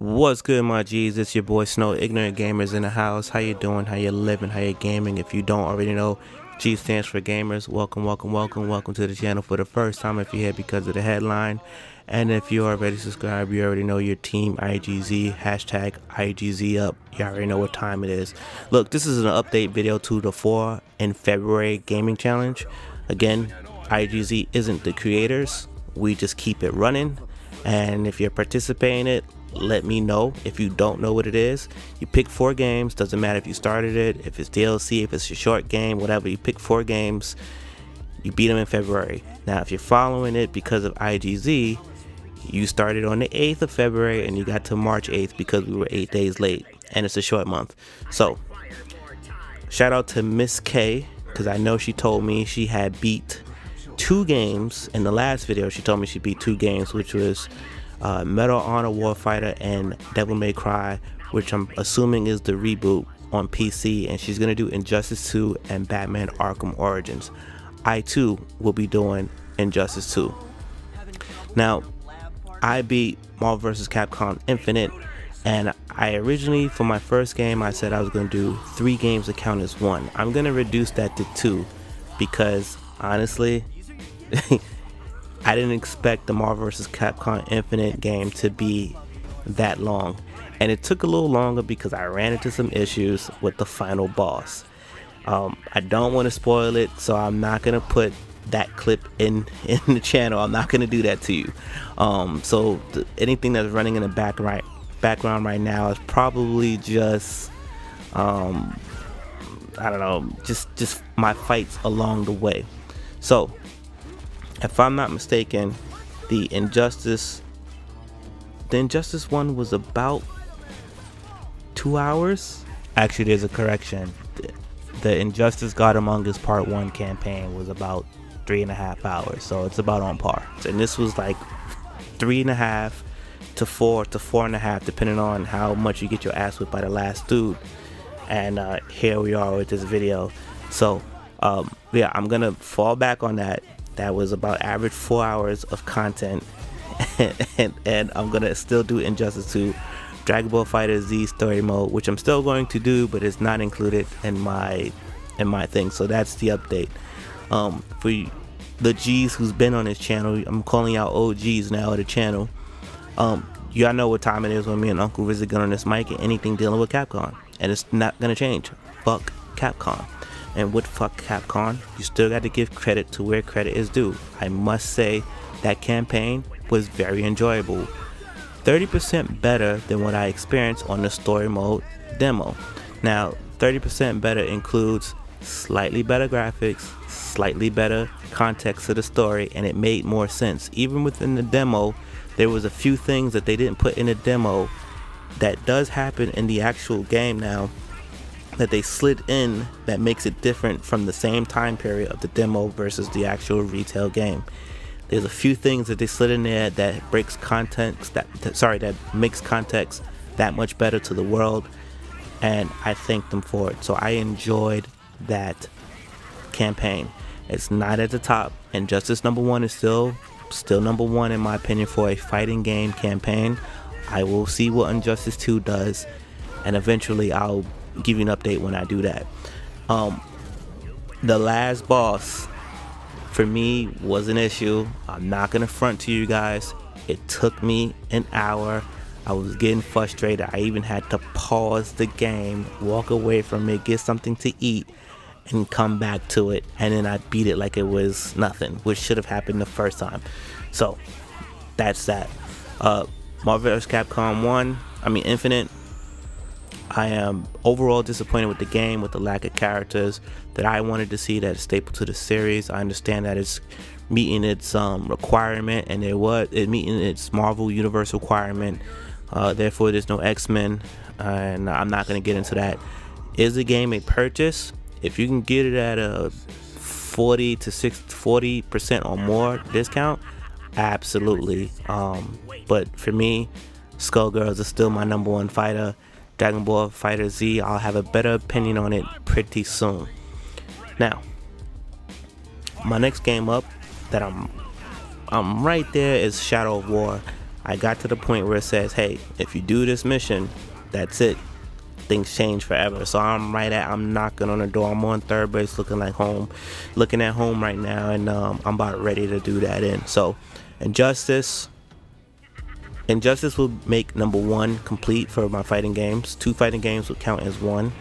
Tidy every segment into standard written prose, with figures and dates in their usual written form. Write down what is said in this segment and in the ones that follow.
What's good, my G's? It's your boy Snow, Ignorant Gamers in the house. How you doing? How you living? How you gaming? If you don't already know, G stands for Gamers. Welcome to the channel for the first time if you're here because of the headline. And if you already subscribed, you already know your team IGZ, hashtag IGZ up. You already know what time it is. Look, this is an update video to the 4 in February gaming challenge. Again, IGZ isn't the creators. We just keep it running. And if you're participating in it, let me know. If you don't know what it is, you pick 4 games. Doesn't matter if you started it, if it's DLC, if it's a short game, whatever. You pick 4 games, you beat them in February. Now if you're following it because of IGZ, you started on the 8th of February and you got to March 8th because we were 8 days late and it's a short month. So shout out to Miss K, because I know she told me she had beat 2 games in the last video. She told me she beat 2 games, which was Medal of Honor Warfighter and Devil May Cry, which I'm assuming is the reboot on PC, and she's gonna do Injustice 2 and Batman Arkham Origins. I too will be doing Injustice 2. Now, I beat Marvel vs. Capcom Infinite, and I originally, for my first game, I said I was gonna do 3 games that count as 1. I'm gonna reduce that to 2 because honestly I didn't expect the Marvel vs. Capcom Infinite game to be that long, and it took a little longer because I ran into some issues with the final boss. I don't want to spoil it, so I'm not gonna put that clip in the channel. I'm not gonna do that to you. So anything that's running in the background right now is probably just I don't know, just my fights along the way. So if I'm not mistaken, the Injustice one was about 2 hours. Actually, there's a correction. The Injustice God Among Us Part 1 campaign was about 3.5 hours, so it's about on par. And this was like 3.5 to 4 to 4.5, depending on how much you get your ass whipped by the last dude. And here we are with this video. So yeah, I'm gonna fall back on that. That was about average 4 hours of content, and I'm gonna still do Injustice 2, Dragon Ball FighterZ story mode, which I'm still going to do, but it's not included in my thing. So that's the update. For the G's who's been on this channel, I'm calling out OGs now of the channel. Y'all know what time it is when me and Uncle Rizzy get on this mic and anything dealing with Capcom, and it's not gonna change. Fuck Capcom. And with fuck Capcom, you still got to give credit to where credit is due. I must say that campaign was very enjoyable. 30% better than what I experienced on the story mode demo. Now, 30% better includes slightly better graphics, slightly better context to the story, and it made more sense. Even within the demo, there was a few things that they didn't put in the demo that does happen in the actual game now, that they slid in, that makes it different from the same time period of the demo versus the actual retail game. There's a few things that they slid in there that breaks context, that makes context that much better to the world, and I thank them for it. So I enjoyed that campaign. It's not at the top. Injustice number 1 is still number 1 in my opinion for a fighting game campaign. I will see what Injustice 2 does, and eventually I'll give you an update when I do that. The last boss for me was an issue. I'm not gonna front to you guys. It took me an hour. I was getting frustrated. I even had to pause the game, walk away from it, get something to eat, and come back to it, and then I beat it like it was nothing, which should have happened the first time. So that's that. Marvel vs. Capcom Infinite, I am overall disappointed with the game, with the lack of characters that I wanted to see that is staple to the series. I understand that it's meeting its requirement, and it meeting its Marvel Universe requirement. Therefore, there's no X-Men, and I'm not going to get into that. Is the game a purchase? If you can get it at a 40 to 40% or more discount, absolutely. But for me, Skullgirls is still my number 1 fighter. Dragon Ball FighterZ, I'll have a better opinion on it pretty soon. Now, my next game up that I'm right there is Shadow of War. I got to the point where it says, hey, if you do this mission, that's it. Things change forever. So I'm knocking on the door. I'm on third base looking at home right now, and I'm about ready to do that So Injustice will make number 1 complete for my fighting games. 2 fighting games will count as 1.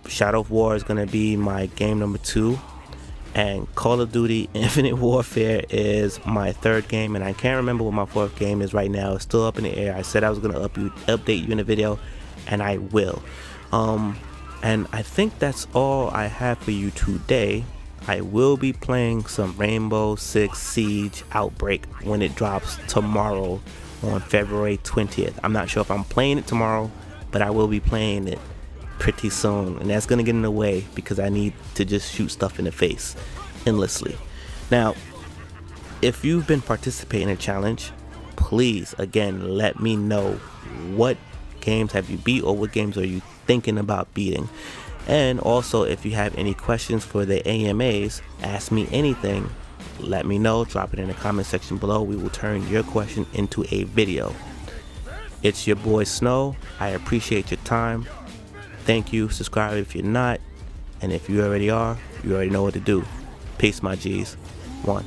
Shadow of War is going to be my game number 2. And Call of Duty Infinite Warfare is my 3rd game, and I can't remember what my 4th game is right now. It's still up in the air. I said I was going to update you in a video, and I will. And I think that's all I have for you today. I will be playing some Rainbow Six Siege Outbreak when it drops tomorrow on February 20th. I'm not sure if I'm playing it tomorrow, but I will be playing it pretty soon, and that's gonna get in the way because I need to just shoot stuff in the face endlessly. Now, if you've been participating in a challenge, please again let me know what games have you beat or what games are you thinking about beating. And also, if you have any questions for the AMAs, ask me anything, let me know, drop it in the comment section below. We will turn your question into a video. It's your boy Snow. I appreciate your time. Thank you. Subscribe if you're not, and if you already are, you already know what to do. Peace, my G's. 1.